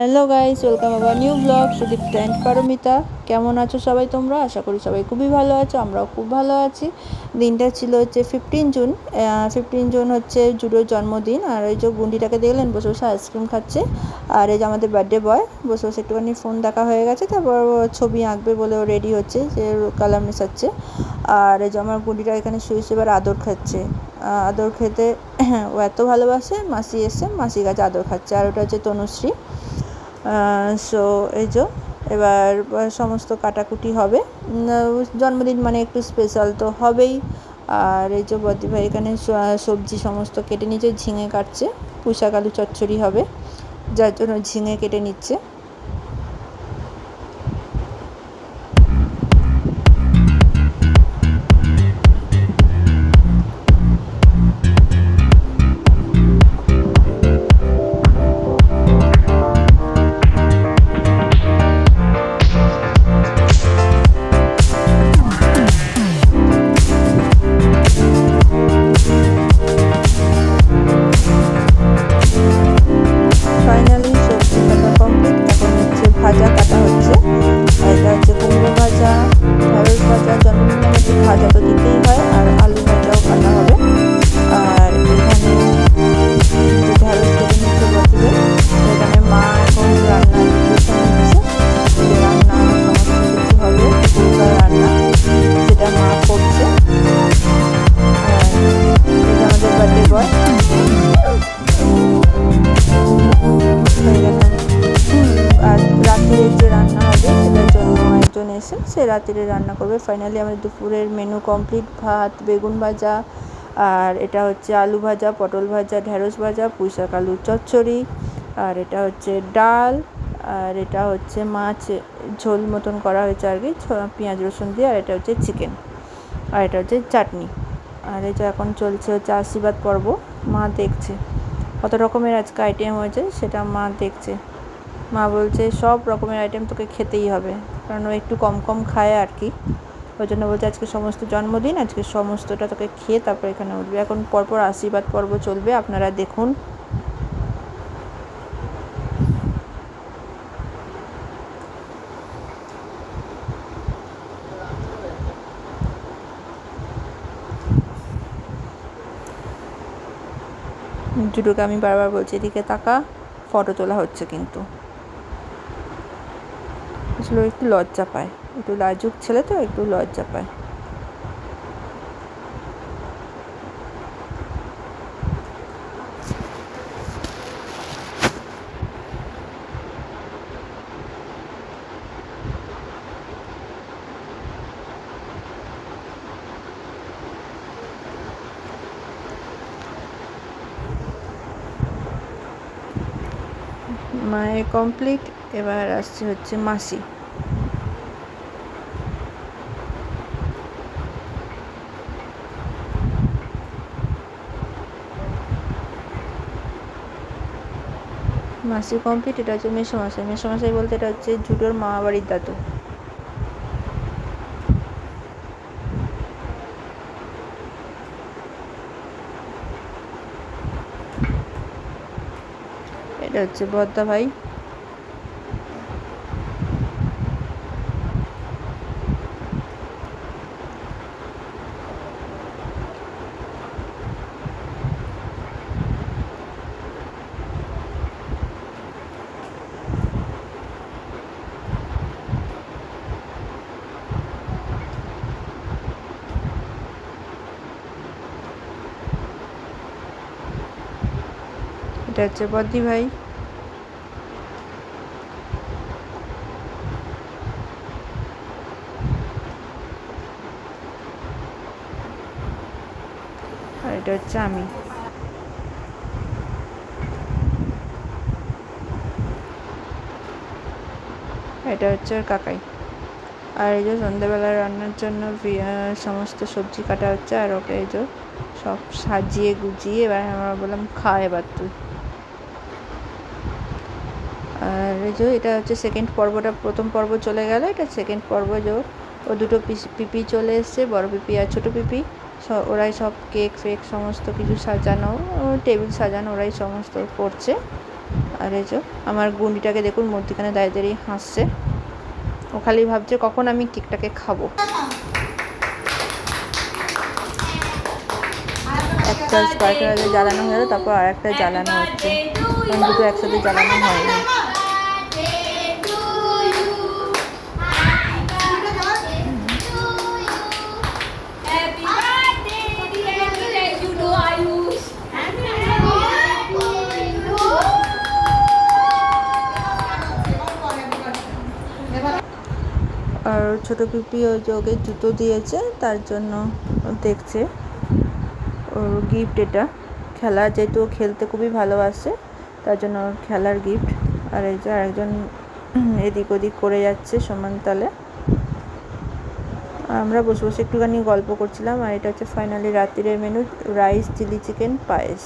Hello guys, welcome আবার new blog Sudipta and Paramita. কেমন আছো সবাই তোমরা? আশা করি সবাই খুবই ভালো আছো, আমরাও খুব ভালো আছি। দিনটা ছিল হচ্ছে 15 জুন। 15 জুন হচ্ছে জুডোর জন্মদিন। আর এই যে গুন্ডিটাকে দেখলেন বসে বসে আইসক্রিম খাচ্ছে। আর এই যে আমাদের বার্থডে বয় বসে বসে একটুখানি ফোন দেখা হয়ে গেছে, তারপর ছবি আঁকবে বলে ও রেডি হচ্ছে, যে কালার মেশাচ্ছে। আর এই যে আমার গুন্ডিটা এখানে শুয়ে শুয়ে এবার আদর খাচ্ছে। আদর খেতে ও এত ভালোবাসে। মাসি এসে মাসির কাছে আদর খাচ্ছে। আর ওটা হচ্ছে তনুশ্রী। সো এই যে এবার সমস্ত কাটাকুটি হবে। জন্মদিন মানে একটু স্পেশাল তো হবেই। আর এই যে বদ্দি ভাই এখানে সবজি সমস্ত কেটে নিচ্ছে, ঝিঙে কাটছে, পুঁইশাক আলু চচ্চড়ি হবে, যার জন্য ঝিঙে কেটে নিচ্ছে। ফাইনালি সবজি কাটা কমপ্লিট, এখন হচ্ছে ভাজা কাটা হচ্ছে। আর এটা হচ্ছে কুমড়ো ভাজা, ঢেঁড়স ভাজা, জন্মদিন মানে একটু ভাজা তো দিতেই হয়। আর আলু ভাজাও কাটা হবে। আর এখানে যে ঢেঁড়স কেটে নিচ্ছে বটিতে, এখানে মা এখন রান্নার প্রিপারেশন নিচ্ছে। যে রান্না সমস্ত কিছু হবে, দুপুরকার রান্না, সেটা মা করছে। আর এটা আমাদের বার্থডে বয়। আর রাত্রে যে রান্না হবে সেটার জন্য একজন এসে সে রাত্রে রান্না করবে। ফাইনালি আমাদের দুপুরের মেনু কমপ্লিট। ভাত, বেগুন ভাজা, আর এটা হচ্ছে আলু ভাজা, পটল ভাজা, ঢেঁড়স ভাজা, পুঁইশাক আলু চচ্চড়ি, আর এটা হচ্ছে ডাল, আর এটা হচ্ছে মাছ ঝোল মতন করা হয়েছে আর কি, পেঁয়াজ রসুন দিয়ে। আর এটা হচ্ছে চিকেন, আর এটা হচ্ছে চাটনি। আর এই যে এখন চলছে হচ্ছে আশীর্বাদ পর্ব। মা দেখছে কত রকমের আজকে আইটেম হয়েছে, সেটা মা দেখছে। মা বলছে সব রকমের আইটেম তোকে খেতেই হবে, কারণ ও একটু কম কম খায় আর কি। ওই জন্য বলছে আজকে সমস্ত জন্মদিন, আজকে সমস্তটা তোকে খেয়ে তারপর এখানে উঠবে। এখন পরপর আশীর্বাদ পর্ব চলবে, আপনারা দেখুন। জুডোকে আমি বারবার বলছি এদিকে তাকা, ফটো তোলা হচ্ছে কিন্তু। আসলে একটু লজ্জা পায়, একটু লাজুক ছেলে তো, একটু লজ্জা পায়। মায়ের কমপ্লিট, এবার আসছে হচ্ছে মাসি। মাসি কমপ্লিট। এটা হচ্ছে মেসোমশাই। মেসোমশাই বলতে এটা হচ্ছে জুডোর মামা বাড়ির দাদু। এটা হচ্ছে বদ্দা ভাই। এটা হচ্ছে বদ্দি ভাই। আর এটা হচ্ছে আমি। এটা হচ্ছে ওর কাকাই। আর এই যে সন্ধ্যেবেলা রান্নার জন্য সমস্ত সবজি কাটা হচ্ছে। আর ওকে এই যে সব সাজিয়ে গুজিয়ে এবার আমরা বললাম খা এবার তুই। আর এই যে এটা হচ্ছে সেকেন্ড পর্বটা, প্রথম পর্ব চলে গেল, এটা সেকেন্ড পর্ব। যে ও দুটো পিপি চলে এসছে, বড় পিপি আর ছোটো পিপি। ওরাই সব কেক ফেক সমস্ত কিছু সাজানো, টেবিল সাজানো ওরাই সমস্ত করছে। আর এই যে আমার গুন্ডিটাকে দেখুন মধ্যিখানে দাঁড়িয়ে দাঁড়িয়ে হাসছে, ও খালি ভাবছে কখন আমি কেকটাকে খাবো। একটা স্পার্কেল আগে জ্বালানো হয়ে গেল, তারপর আর একটা জ্বালানো হচ্ছে, কারণ দুটো একসাথে জ্বালানো হয়নি। আর ছোটো পিপি ওই যে ওকে জুতো দিয়েছে, তার জন্য দেখছে ওর গিফট, এটা খেলা, যেহেতু ও খেলতে খুবই ভালোবাসে তার জন্য ওর খেলার গিফট। আর এই যে আরেকজন এদিক ওদিক করে যাচ্ছে সমান তালে। আমরা বসে বসে একটুখানি গল্প করছিলাম। আর এটা হচ্ছে ফাইনালি রাত্রিরের মেনু, রাইস, চিলি চিকেন, পায়েস।